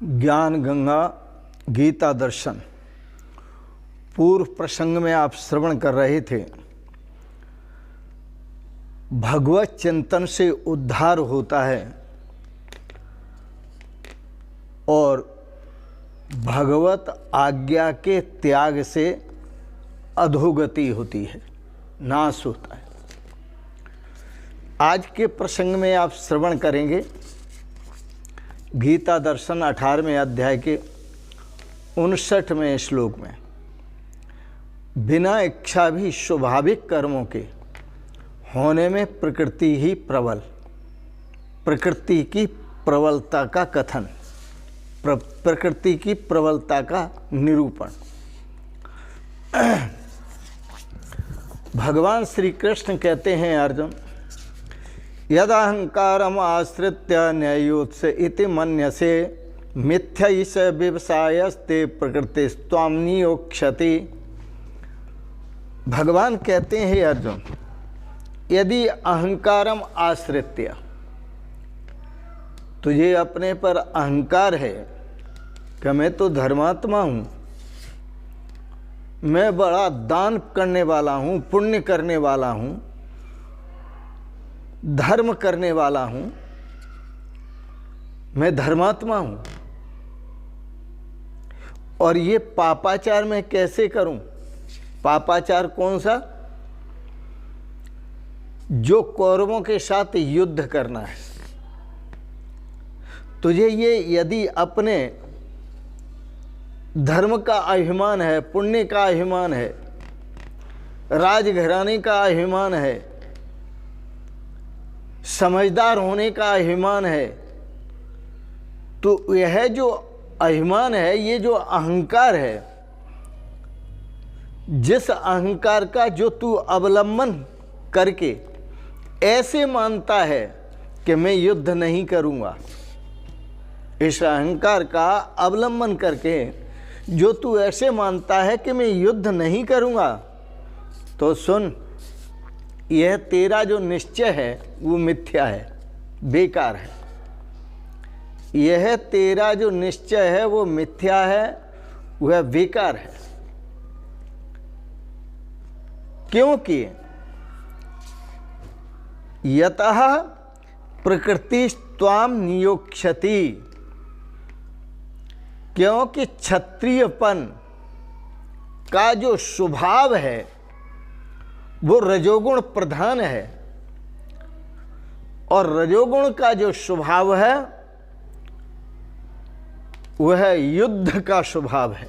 ज्ञान गंगा गीता दर्शन। पूर्व प्रसंग में आप श्रवण कर रहे थे, भगवत चिंतन से उद्धार होता है और भगवत आज्ञा के त्याग से अधोगति होती है, नाश होता है। आज के प्रसंग में आप श्रवण करेंगे गीता दर्शन 18वें अध्याय के 59वें श्लोक में, बिना इच्छा भी स्वाभाविक कर्मों के होने में प्रकृति ही प्रबल, प्रकृति की प्रबलता का कथन, प्रकृति की प्रबलता का निरूपण। भगवान श्री कृष्ण कहते हैं, अर्जुन यदहंकारम आश्रित्य न्यायोत्स इति मन्यसे मिथ्यैष व्यवसायस्ते प्रकृतिस्त्वां नियोक्ष्यति। भगवान कहते हैं, अर्जुन यदि अहंकारम आश्रित्य, तुझे अपने पर अहंकार है कि मैं तो धर्मात्मा हूँ, मैं बड़ा दान करने वाला हूँ, पुण्य करने वाला हूँ, धर्म करने वाला हूँ, मैं धर्मात्मा हूँ, और ये पापाचार मैं कैसे करूं? पापाचार कौन सा? जो कौरवों के साथ युद्ध करना है। तुझे ये यदि अपने धर्म का अभिमान है, पुण्य का अभिमान है, राजघराने का अभिमान है, समझदार होने का अभिमान है, तो यह जो अभिमान है, ये जो अहंकार है, जिस अहंकार का जो तू अवलंबन करके ऐसे मानता है कि मैं युद्ध नहीं करूँगा, इस अहंकार का अवलंबन करके जो तू ऐसे मानता है कि मैं युद्ध नहीं करूँगा, तो सुन, यह तेरा जो निश्चय है वो मिथ्या है, बेकार है। यह तेरा जो निश्चय है वो मिथ्या है, वह बेकार है। क्योंकि यतः प्रकृतिस्त्वां नियोक्ष्यति, क्योंकि क्षत्रियपन का जो स्वभाव है वो रजोगुण प्रधान है, और रजोगुण का जो स्वभाव है वह युद्ध का स्वभाव है।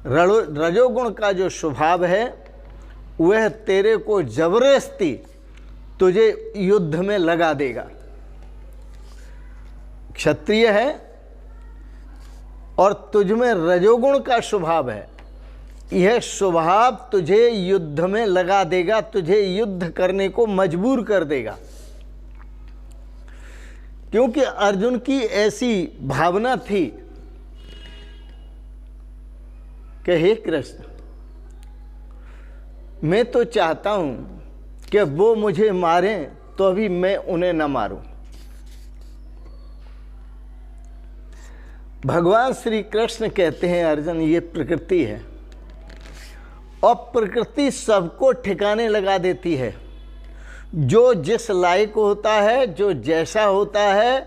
रजोगुण का जो स्वभाव है वह तेरे को जबरदस्ती तुझे युद्ध में लगा देगा। क्षत्रिय है और तुझ में रजोगुण का स्वभाव है, यह स्वभाव तुझे युद्ध में लगा देगा, तुझे युद्ध करने को मजबूर कर देगा। क्योंकि अर्जुन की ऐसी भावना थी कि हे कृष्ण, मैं तो चाहता हूं कि वो मुझे मारें तो अभी मैं उन्हें न मारूं। भगवान श्री कृष्ण कहते हैं, अर्जुन ये प्रकृति है, और प्रकृति सबको ठिकाने लगा देती है। जो जिस लायक होता है, जो जैसा होता है,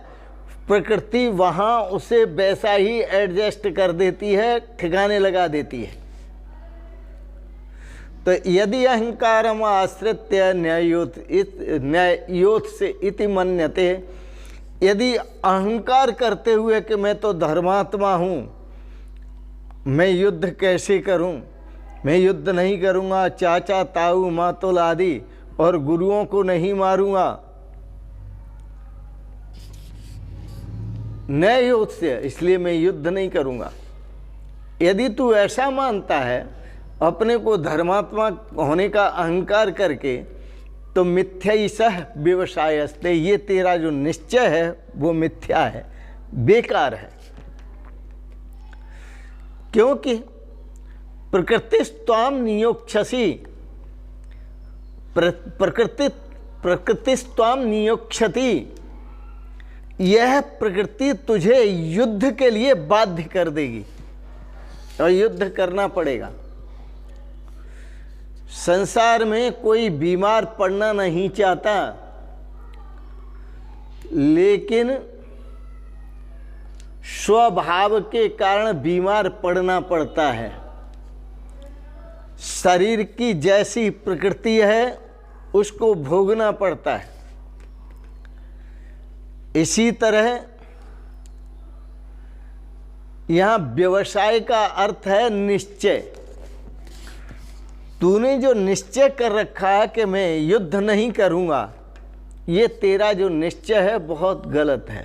प्रकृति वहाँ उसे वैसा ही एडजस्ट कर देती है, ठिकाने लगा देती है। तो यदि अहंकारम आश्रित्य न्यायोथ से इति मन्यते, यदि अहंकार करते हुए कि मैं तो धर्मात्मा हूँ, मैं युद्ध कैसे करूँ, मैं युद्ध नहीं करूँगा, चाचा ताऊ मातुल आदि और गुरुओं को नहीं मारूँगा, न्यायोथ से, इसलिए मैं युद्ध नहीं करूँगा। यदि तू ऐसा मानता है, अपने को धर्मात्मा होने का अहंकार करके, तो मिथ्यैषः व्यवसायस्ते, ये तेरा जो निश्चय है वो मिथ्या है, बेकार है। क्योंकि प्रकृतिस्त्वां नियोक्ष्यसि, प्रकृतिस्त्वां नियोक्ष्यति, यह प्रकृति तुझे युद्ध के लिए बाध्य कर देगी और युद्ध करना पड़ेगा। संसार में कोई बीमार पड़ना नहीं चाहता, लेकिन स्वभाव के कारण बीमार पड़ना पड़ता है। शरीर की जैसी प्रकृति है उसको भोगना पड़ता है। इसी तरह यहां व्यवसाय का अर्थ है निश्चय। तूने जो निश्चय कर रखा है कि मैं युद्ध नहीं करूंगा, ये तेरा जो निश्चय है बहुत गलत है।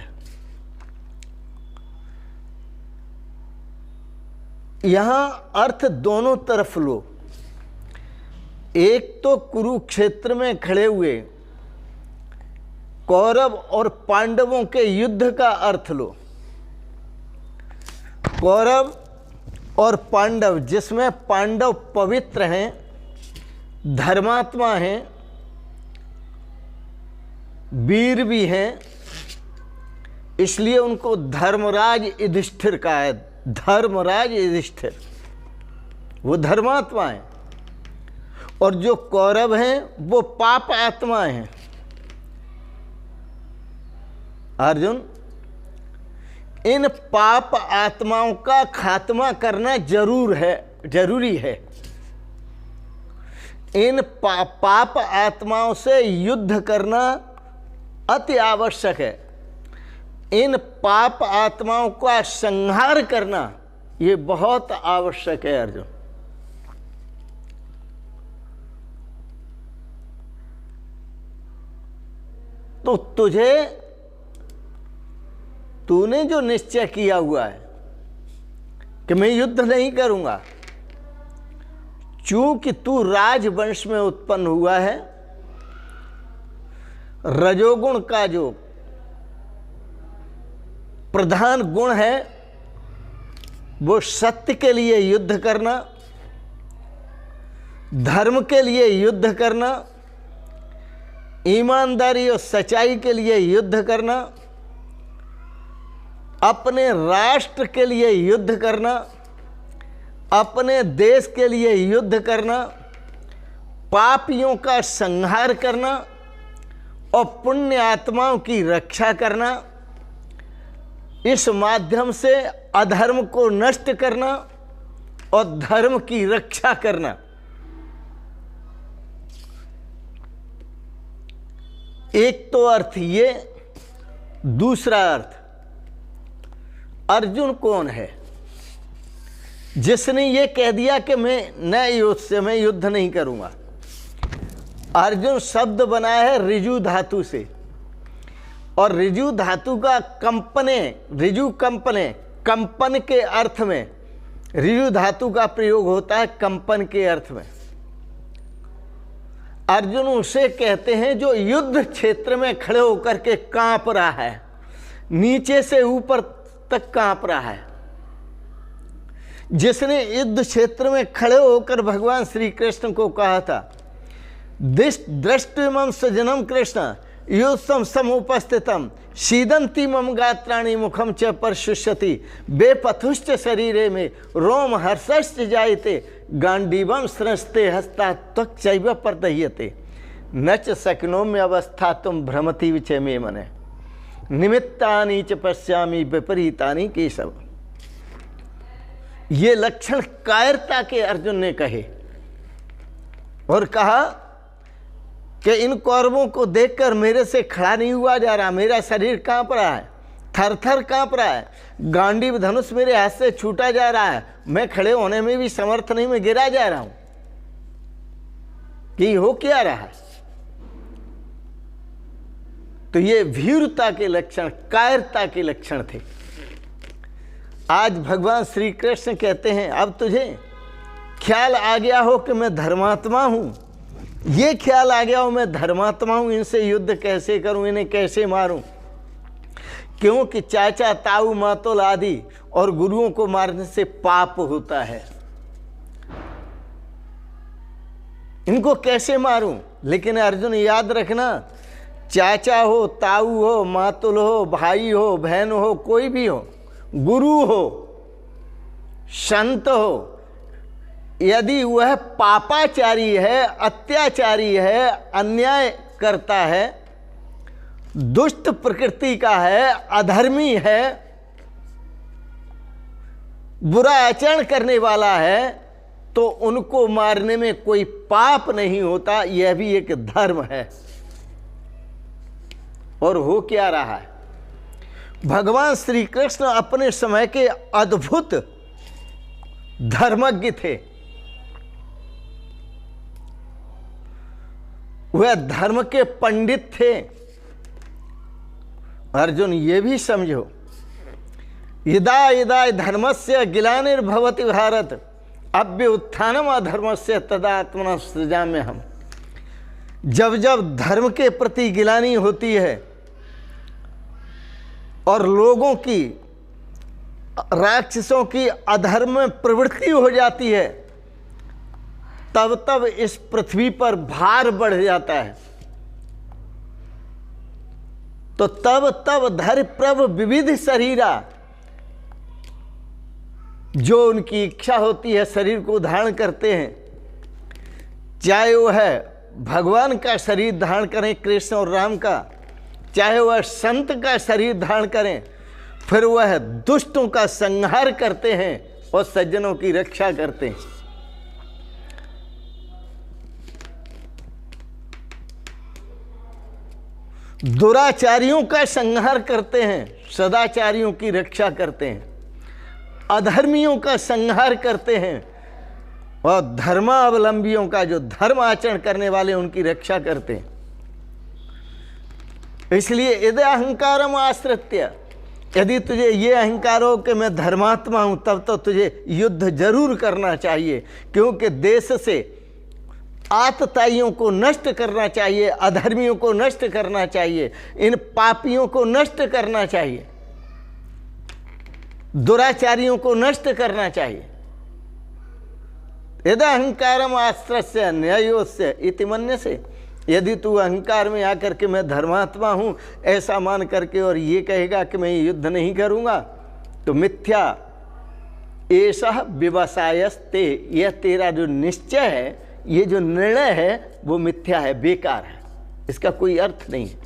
यहां अर्थ दोनों तरफ लो। एक तो कुरुक्षेत्र में खड़े हुए कौरव और पांडवों के युद्ध का अर्थ लो। कौरव और पांडव, जिसमें पांडव पवित्र हैं, धर्मात्मा हैं, वीर भी हैं, इसलिए उनको धर्मराज युधिष्ठिर कहा है। धर्मराज युधिष्ठिर वो धर्मात्मा है, और जो कौरव हैं वो पाप आत्मा हैं। अर्जुन, इन पाप आत्माओं का खात्मा करना जरूरी है। इन पाप आत्माओं से युद्ध करना अति आवश्यक है। इन पाप आत्माओं का संहार करना ये बहुत आवश्यक है अर्जुन। तो तूने जो निश्चय किया हुआ है कि मैं युद्ध नहीं करूंगा, चूंकि तू राजवंश में उत्पन्न हुआ है, रजोगुण का जो प्रधान गुण है वो सत्य के लिए युद्ध करना, धर्म के लिए युद्ध करना, ईमानदारी और सच्चाई के लिए युद्ध करना, अपने राष्ट्र के लिए युद्ध करना, अपने देश के लिए युद्ध करना, पापियों का संहार करना और पुण्य आत्माओं की रक्षा करना, इस माध्यम से अधर्म को नष्ट करना और धर्म की रक्षा करना। एक तो अर्थ ये। दूसरा अर्थ, अर्जुन कौन है जिसने ये कह दिया कि मैं युद्ध नहीं करूंगा। अर्जुन शब्द बनाया है रिजु धातु से, और रिजु धातु का कंपन के अर्थ में रिजु धातु का प्रयोग होता है। कंपन के अर्थ में अर्जुन उसे कहते हैं जो युद्ध क्षेत्र में खड़े होकर के कांप रहा है, नीचे से ऊपर तक कांप रहा है। जिसने युद्ध क्षेत्र में खड़े होकर भगवान श्री कृष्ण को कहा था, दृष्टि सजनम कृष्ण युद्धम समुपस्थितम सीदंती मम गात्राणि मुखम च परशुष्यति बेपथुश्च शरीरे में रोम हर्षश्च जायते गांडीवम स्रस्ते हस्ता त्वक्चैव प्रदह्यते न च शक्नोम्य अवस्था तुम भ्रमति विचय मे मने निमित्तानि च पश्यामि विपरीतानि केशव। ये लक्षण कायरता के अर्जुन ने कहे और कहा कि इन कौरवों को देखकर मेरे से खड़ा नहीं हुआ जा रहा, मेरा शरीर कांप रहा है, थर थर कांप रहा है, गांडीव धनुष मेरे हाथ से छूटा जा रहा है, मैं खड़े होने में भी समर्थ नहीं, मैं गिरा जा रहा हूं कि हो क्या रहा है। तो ये भीरुता के लक्षण, कायरता के लक्षण थे। आज भगवान श्री कृष्ण कहते हैं अब तुझे ख्याल आ गया हो कि मैं धर्मात्मा हूं, ये ख्याल आ गया हो मैं धर्मात्मा हूं, इनसे युद्ध कैसे करूं, इन्हें कैसे मारूं, क्योंकि चाचा ताऊ मातोल आदि और गुरुओं को मारने से पाप होता है, इनको कैसे मारूं। लेकिन अर्जुन याद रखना चाचा हो, ताऊ हो, मातुल हो, भाई हो, बहन हो, कोई भी हो, गुरु हो, संत हो, यदि वह पापाचारी है, अत्याचारी है, अन्याय करता है, दुष्ट प्रकृति का है, अधर्मी है, बुरा आचरण करने वाला है, तो उनको मारने में कोई पाप नहीं होता। यह भी एक धर्म है। और हो क्या रहा है, भगवान श्री कृष्ण अपने समय के अद्भुत धर्मज्ञ थे। वह धर्म के पंडित थे। अर्जुन, ये भी समझो, यदा यदा धर्मस्य ग्लानिर्भवति भारत अभ्युत्थानम् अधर्मस्य तदा आत्मनः सृजाम्यहम्। जब जब धर्म के प्रति गिलानी होती है और लोगों की, राक्षसों की अधर्म में प्रवृत्ति हो जाती है, तब तब इस पृथ्वी पर भार बढ़ जाता है। तो तब तब धर प्रभ विविध शरीरा, जो उनकी इच्छा होती है शरीर को धारण करते हैं, चाहे वह भगवान का शरीर धारण करें, कृष्ण और राम का, चाहे वह संत का शरीर धारण करें, फिर वह दुष्टों का संहार करते हैं और सज्जनों की रक्षा करते हैं। दुराचारियों का संहार करते हैं, सदाचारियों की रक्षा करते हैं, अधर्मियों का संहार करते हैं और धर्मावलंबियों का, जो धर्म आचरण करने वाले, उनकी रक्षा करते हैं। इसलिए यदि अहंकारम आश्रित्य, यदि तुझे ये अहंकार हो कि मैं धर्मात्मा हूं, तब तो तुझे युद्ध जरूर करना चाहिए, क्योंकि देश से आतताइयों को नष्ट करना चाहिए, अधर्मियों को नष्ट करना चाहिए, इन पापियों को नष्ट करना चाहिए, दुराचारियों को नष्ट करना चाहिए। यदा अहंकारम आश्रस्य न्यायोस्य इति मन्यसे, यदि तू अहंकार में आकर के मैं धर्मात्मा हूं ऐसा मान करके और ये कहेगा कि मैं युद्ध नहीं करूंगा, तो मिथ्या एषः विवसायस्ते, यह तेरा जो निश्चय है, ये जो निर्णय है, वो मिथ्या है, बेकार है, इसका कोई अर्थ नहीं है।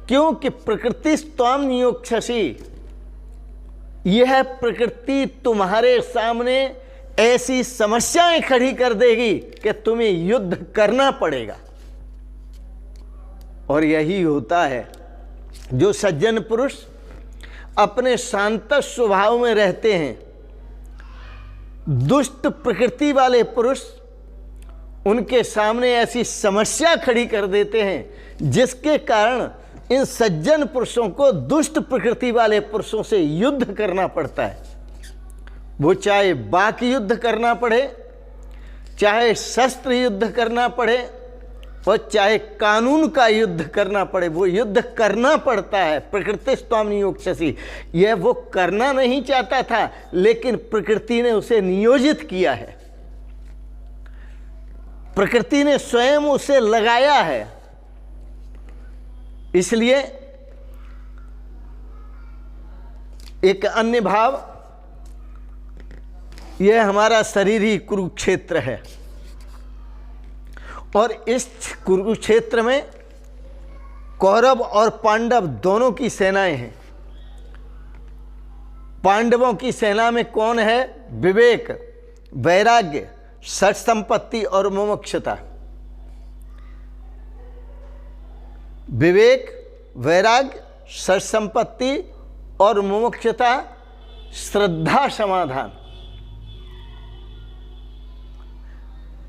क्योंकि प्रकृति त्वाम नियोक्ष्यसि, यह प्रकृति तुम्हारे सामने ऐसी समस्याएं खड़ी कर देगी कि तुम्हें युद्ध करना पड़ेगा। और यही होता है, जो सज्जन पुरुष अपने शांत स्वभाव में रहते हैं, दुष्ट प्रकृति वाले पुरुष उनके सामने ऐसी समस्या खड़ी कर देते हैं, जिसके कारण इन सज्जन पुरुषों को दुष्ट प्रकृति वाले पुरुषों से युद्ध करना पड़ता है। वो चाहे बाक युद्ध करना पड़े, चाहे शस्त्र युद्ध करना पड़े, और चाहे कानून का युद्ध करना पड़े, वो युद्ध करना पड़ता है। प्रकृति स्वाम नियोक्ष्यसि, यह वो करना नहीं चाहता था, लेकिन प्रकृति ने उसे नियोजित किया है, प्रकृति ने स्वयं उसे लगाया है। इसलिए एक अन्य भाव, यह हमारा शरीर ही कुरुक्षेत्र है, और इस कुरुक्षेत्र में कौरव और पांडव दोनों की सेनाएं हैं। पांडवों की सेना में कौन है? विवेक, वैराग्य, सठ संपत्ति और मुमुक्षुता। विवेक, वैराग्य, सठ संपत्ति और मुमुक्षुता, श्रद्धा, समाधान,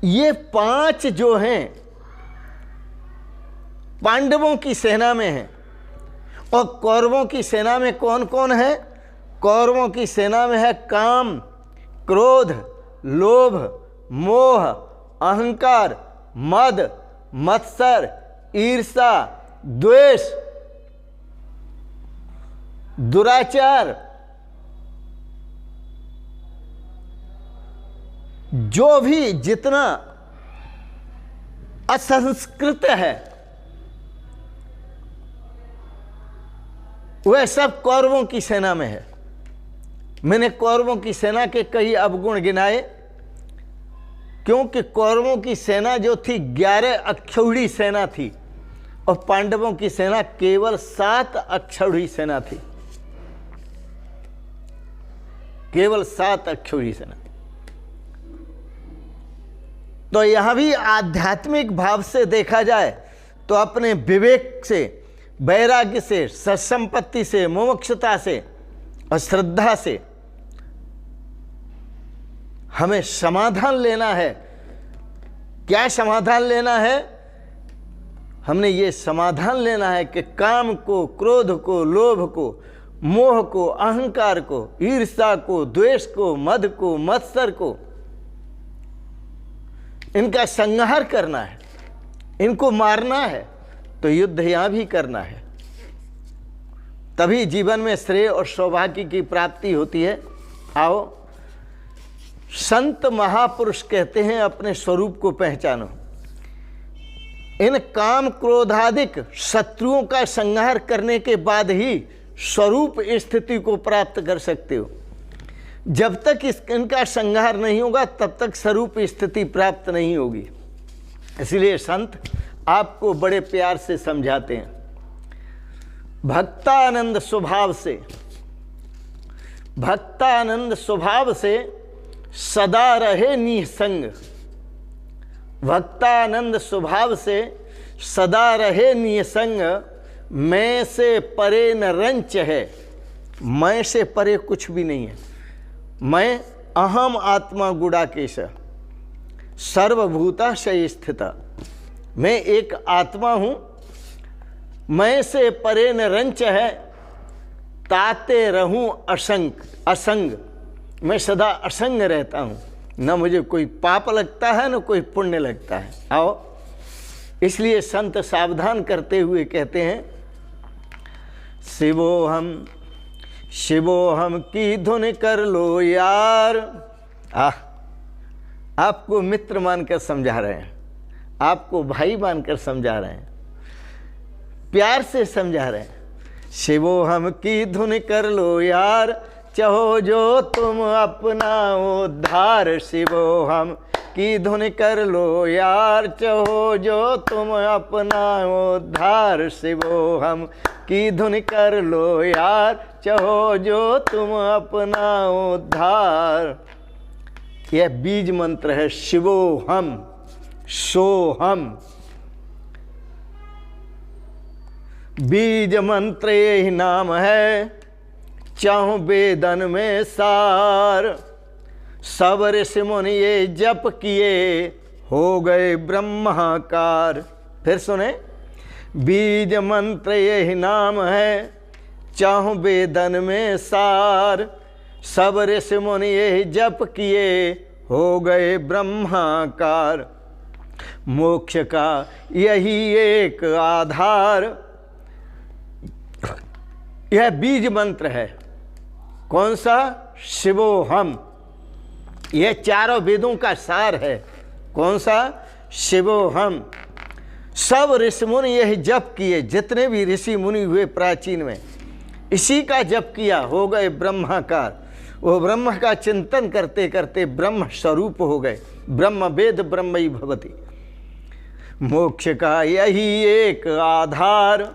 ये पांच जो हैं पांडवों की सेना में हैं। और कौरवों की सेना में कौन कौन है? कौरवों की सेना में है काम, क्रोध, लोभ, मोह, अहंकार, मद, मत्सर, ईर्षा, द्वेष, दुराचार। जो भी जितना असंस्कृत है, वह सब कौरवों की सेना में है। मैंने कौरवों की सेना के कई अवगुण गिनाए, क्योंकि कौरवों की सेना जो थी 11 अक्षौहिणी सेना थी और पांडवों की सेना केवल 7 अक्षौहिणी सेना थी, केवल 7 अक्षौहिणी सेना। तो यहां भी आध्यात्मिक भाव से देखा जाए तो अपने विवेक से, वैराग्य से, सत्संपत्ति से, मुमुक्षुता से और श्रद्धा से हमें समाधान लेना है। क्या समाधान लेना है? हमने ये समाधान लेना है कि काम को, क्रोध को, लोभ को, मोह को, अहंकार को, ईर्ष्या को, द्वेष को, मद को, मत्सर को, इनका संहार करना है, इनको मारना है। तो युद्ध यहां भी करना है, तभी जीवन में श्रेय और सौभाग्य की प्राप्ति होती है। आओ, संत महापुरुष कहते हैं अपने स्वरूप को पहचानो। इन काम क्रोधादिक शत्रुओं का संहार करने के बाद ही स्वरूप स्थिति को प्राप्त कर सकते हो। जब तक इनका संहार नहीं होगा तब तक स्वरूप स्थिति प्राप्त नहीं होगी। इसलिए संत आपको बड़े प्यार से समझाते हैं, भक्तानंद स्वभाव से, भक्तानंद स्वभाव से सदा रहे निसंग। भक्तानंद स्वभाव से सदा रहे निसंग। मैं से परे न रंच है। मैं से परे कुछ भी नहीं है। मैं अहम आत्मा गुडाकेश सर्वभूताशय स्थिता। मैं एक आत्मा हूं। मैं से परे न रंच है, ताते रहूं असंग। मैं सदा असंग रहता हूं, न मुझे कोई पाप लगता है न कोई पुण्य लगता है। आओ, इसलिए संत सावधान करते हुए कहते हैं, शिवोहम की धुन कर लो यार। आपको मित्र मानकर समझा रहे हैं, आपको भाई मानकर समझा रहे हैं, प्यार से समझा रहे हैं। शिवोहम की धुन कर लो यार, चाहो जो तुम अपना उद्धार। शिवोहम की धुन कर लो यार, चाहो जो तुम अपना उद्धार। शिवोहम की धुन कर लो यार, चाहो जो तुम अपना उद्धार। यह बीज मंत्र है, शिवोहम, सोहम। बीज मंत्र यही नाम है, चाहूं वेदन में सार। सब ऋषि मुनि ये जप किए, हो गए ब्रह्माकार। फिर सुने, बीज मंत्र यही नाम है, चाहूं वेदन में सार। सब ऋषि मुनि ये जप किए, हो गए ब्रह्माकार। मोक्ष का यही एक आधार। यह बीज मंत्र है। कौन सा? शिवोहम। यह चारों वेदों का सार है। कौन सा? शिवोहम। सब ऋषि मुनि यही जप किए, जितने भी ऋषि मुनि हुए प्राचीन में, इसी का जप किया, हो गए ब्रह्माकार। वो ब्रह्म का चिंतन करते करते ब्रह्म स्वरूप हो गए। ब्रह्म वेद ब्रह्मई भवति। मोक्ष का यही एक आधार,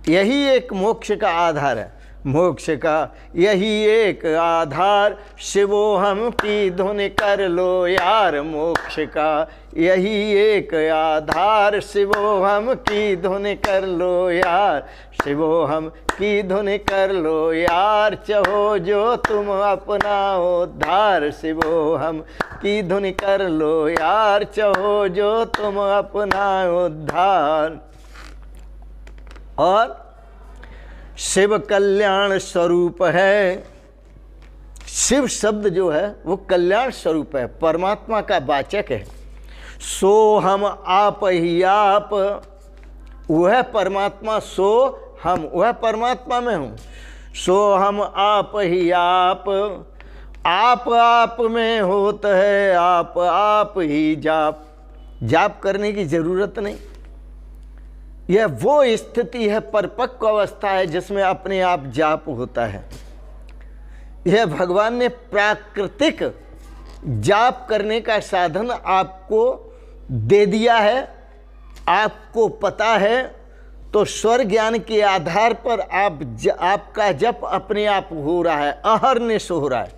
यही एक मोक्ष का आधार है। मोक्ष का यही एक आधार, शिवोहम की धुन कर लो यार। मोक्ष का यही एक आधार, शिवोहम की धुन कर लो यार। शिवोहम की धुन कर लो यार, चाहो जो तुम अपना उद्धार। शिवोहम की धुन कर लो यार, चाहो जो तुम अपना उद्धार। और शिव कल्याण स्वरूप है। शिव शब्द जो है वो कल्याण स्वरूप है, परमात्मा का वाचक है। सो हम आप ही आप, वह परमात्मा, सो हम, वह परमात्मा में हूँ। सो हम आप ही आप, आप में होता है आप ही जाप। जाप करने की जरूरत नहीं। यह वो स्थिति है, परिपक्व अवस्था है जिसमें अपने आप जाप होता है। यह भगवान ने प्राकृतिक जाप करने का साधन आपको दे दिया है, आपको पता है, तो स्वर ज्ञान के आधार पर आपका जप अपने आप हो रहा है, अहर्निश हो रहा है।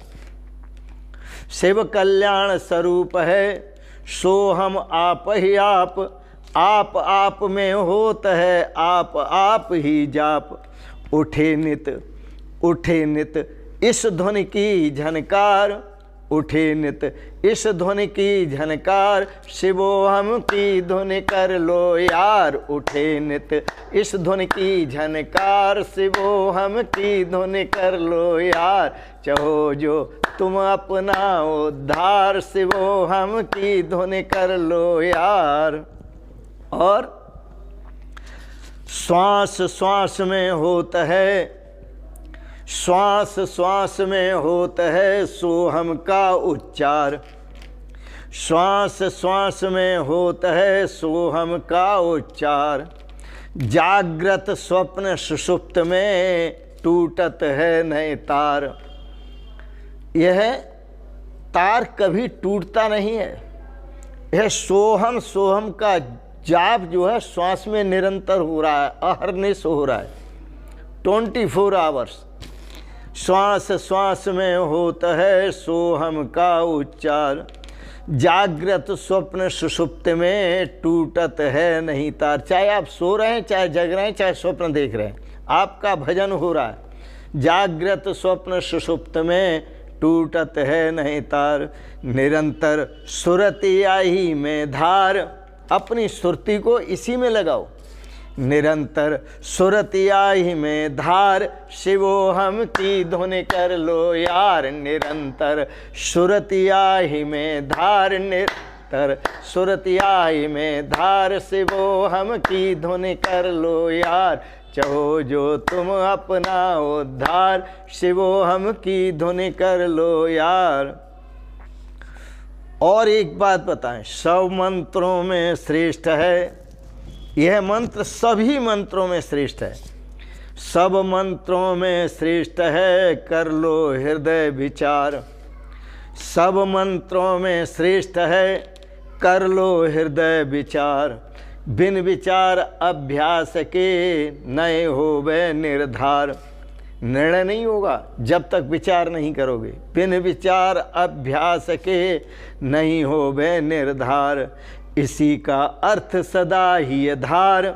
शिव कल्याण स्वरूप है, सो हम आप ही आप में होत है, आप ही जाप। उठे नित इस ध्वनि की झनकार, उठे नित इस ध्वनि की झनकार, शिवो हम की धुन कर लो यार। उठे नित इस ध्वनि की झनकार, शिवो हम की धुन कर लो यार। चाहो जो तुम अपना उद्धार, शिवो हम की धुन कर लो यार। और श्वास श्वास में होता है, श्वास श्वास में होता है सोहम का उच्चार। श्वास श्वास में होता है सोहम का उच्चार। जागृत स्वप्न सुषुप्त में टूटत है नहीं तार। यह तार कभी टूटता नहीं है। यह सोहम का जाप जो है श्वास में निरंतर हो रहा है, अहर्निश हो रहा है, 24 आवर्स। श्वास श्वास में होता है सोहम का उच्चार। जागृत स्वप्न सुषुप्त में टूटत है नहीं तार। चाहे आप सो रहे हैं, चाहे जग रहे हैं, चाहे स्वप्न देख रहे हैं, आपका भजन हो रहा है। जागृत स्वप्न सुषुप्त में टूटत है नहीं तार। निरंतर सुरति आई में धार। अपनी सुरती को इसी में लगाओ। निरंतर सुरति आई में धार, शिवो हम की धुन कर लो यार। निरंतर सुरति आई में धार, निरंतर सुरति आई में धार, शिवो हम की धुन कर लो यार। चाहो जो तुम अपना उद्धार, शिवो हम की धुन कर लो यार। और एक बात बताएं, सब मंत्रों में श्रेष्ठ है। यह मंत्र सभी मंत्रों में श्रेष्ठ है। सब मंत्रों में श्रेष्ठ है, कर लो हृदय विचार। सब मंत्रों में श्रेष्ठ है, कर लो हृदय विचार। बिन विचार अभ्यास के नए होवे निर्धार। निर्णय नहीं होगा जब तक विचार नहीं करोगे। बिन विचार अभ्यास के नहीं होवे निर्धार। इसी का अर्थ सदा ही धार।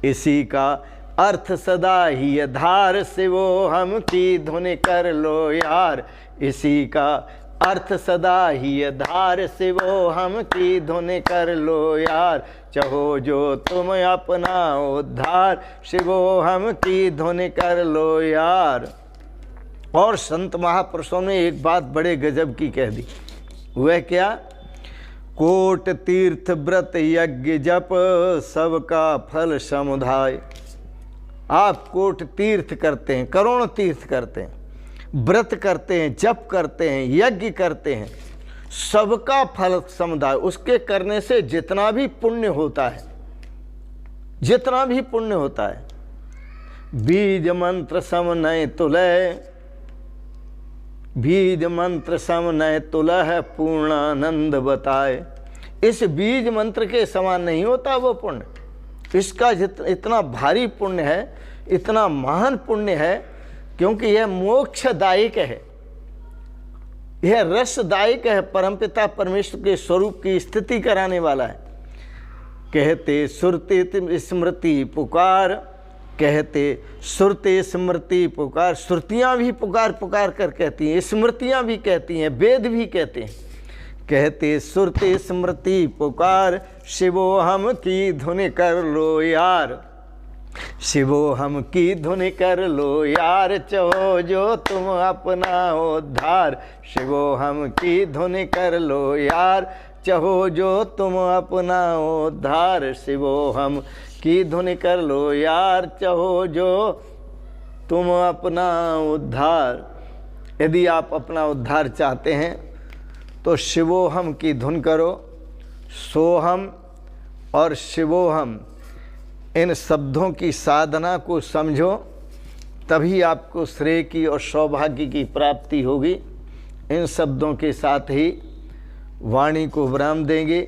इसी का अर्थ सदा ही धार, शिवो हम की धुन कर लो यार। इसी का अर्थ सदा ही धार, शिवो हम की धुन कर लो यार। चाहो जो तुम अपना उद्धार, शिवो हम की धुन कर लो यार। और संत महापुरुषों ने एक बात बड़े गजब की कह दी। वह क्या? कोट तीर्थ व्रत यज्ञ जप सबका फल समुदाय। आप कोट तीर्थ करते हैं, करोड़ तीर्थ करते हैं, व्रत करते हैं, जप करते हैं, यज्ञ करते हैं, सबका फल समुदाय। उसके करने से जितना भी पुण्य होता है, जितना भी पुण्य होता है, बीज मंत्र सम नय तुलय। बीज मंत्र सम नय तुलह पूर्णानंद बताए। इस बीज मंत्र के समान नहीं होता वो पुण्य। इसका इतना भारी पुण्य है, इतना महान पुण्य है, क्योंकि यह मोक्षदायक है, यह रसदायक है, परमपिता परमेश्वर के स्वरूप की स्थिति कराने वाला है। कहते सुरते स्मृति पुकार। कहते सुरते स्मृति पुकार। श्रुतियाँ भी पुकार पुकार कर कहती हैं, स्मृतियाँ भी कहती हैं, वेद भी कहते हैं। कहते सुरते स्मृति पुकार, शिवो हम की धुन कर लो यार। शिवो हम की धुन कर लो यार। चाहो जो तुम अपना उद्धार, शिवो हम की धुन कर लो यार। चाहो जो तुम अपना उद्धार, शिवो हम की धुन कर लो यार। चाहो जो तुम अपना उद्धार। यदि आप अपना उद्धार चाहते हैं तो शिवोहम की धुन करो। सोहम और शिवोहम इन शब्दों की साधना को समझो, तभी आपको श्रेय की और सौभाग्य की प्राप्ति होगी। इन शब्दों के साथ ही वाणी को विराम देंगे।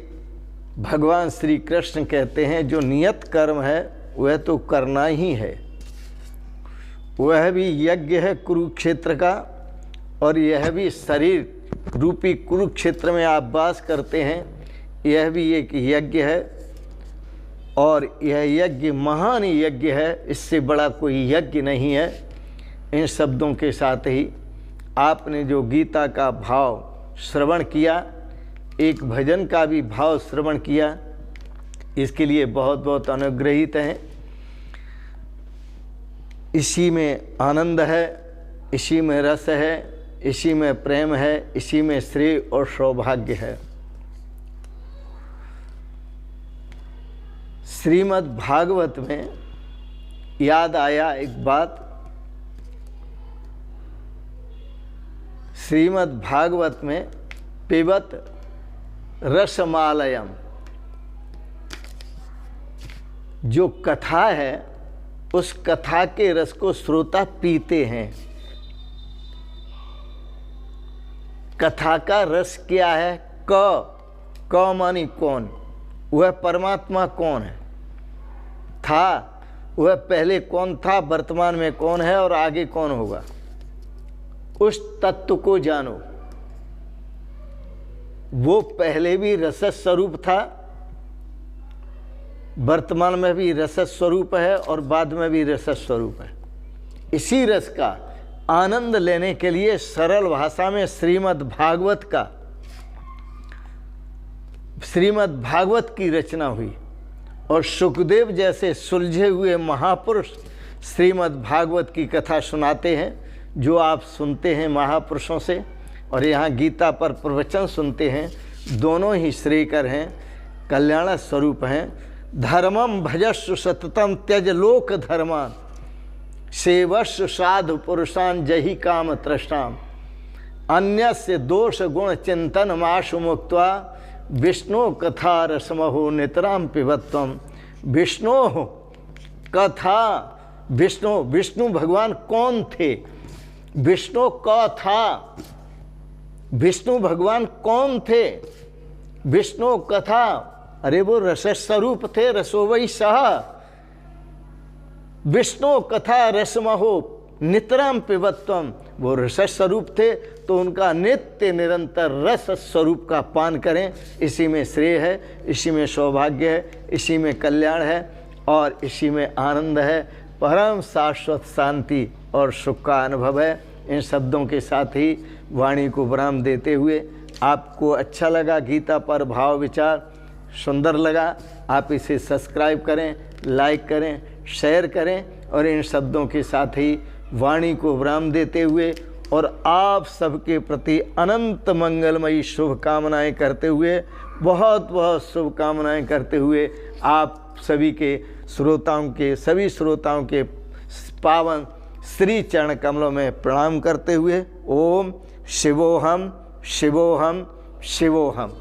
भगवान श्री कृष्ण कहते हैं जो नियत कर्म है वह तो करना ही है। वह भी यज्ञ है कुरुक्षेत्र का, और यह भी शरीर रूपी कुरुक्षेत्र में आप वास करते हैं, यह भी एक यज्ञ है। और यह यज्ञ महान यज्ञ है, इससे बड़ा कोई यज्ञ नहीं है। इन शब्दों के साथ ही आपने जो गीता का भाव श्रवण किया, एक भजन का भी भाव श्रवण किया, इसके लिए बहुत बहुत अनुग्रहित हैं। इसी में आनंद है, इसी में रस है, इसी में प्रेम है, इसी में श्रेय और सौभाग्य है। श्रीमद् भागवत में याद आया एक बात। श्रीमद् भागवत में पिबत रसमालयम, जो कथा है उस कथा के रस को श्रोता पीते हैं। कथा का रस क्या है? क मानी कौन? वह परमात्मा कौन है? था, वह पहले कौन था, वर्तमान में कौन है और आगे कौन होगा, उस तत्व को जानो। वो पहले भी रस स्वरूप था, वर्तमान में भी रस स्वरूप है और बाद में भी रस स्वरूप है। इसी रस का आनंद लेने के लिए सरल भाषा में श्रीमद् भागवत की रचना हुई, और सुखदेव जैसे सुलझे हुए महापुरुष श्रीमद् भागवत की कथा सुनाते हैं, जो आप सुनते हैं महापुरुषों से, और यहाँ गीता पर प्रवचन सुनते हैं। दोनों ही श्रेयकर हैं, कल्याण स्वरूप हैं। धर्मम भजस्व सततम त्यज लोक धर्मान, सेवस्व साधु पुरुषान जहि काम तृष्णाम, अन्यस्य दोष गुण चिंतन माशु मुक्त्वा, विष्णु कथा रसमहो नितराम पिबत्वम। विष्णु कथा, विष्णु भगवान कौन थे? विष्णु कथा, विष्णु भगवान कौन थे? विष्णु कथा, अरे वो रस स्वरूप थे, रसो वही सह। विष्णु कथा रसमहो नितराम पिबत्वम, वो रस स्वरूप थे, तो उनका नित्य निरंतर रस स्वरूप का पान करें। इसी में श्रेय है, इसी में सौभाग्य है, इसी में कल्याण है, और इसी में आनंद है, परम शाश्वत शांति और सुख का अनुभव है। इन शब्दों के साथ ही वाणी को विराम देते हुए, आपको अच्छा लगा गीता पर भाव विचार, सुंदर लगा, आप इसे सब्सक्राइब करें, लाइक करें, शेयर करें, और इन शब्दों के साथ ही वाणी को विराम देते हुए और आप सबके प्रति अनंत मंगलमयी शुभकामनाएं करते हुए, बहुत बहुत शुभकामनाएं करते हुए, आप सभी के सभी श्रोताओं के पावन श्री चरण कमलों में प्रणाम करते हुए, ओम शिवोहम शिवोहम शिवोहम।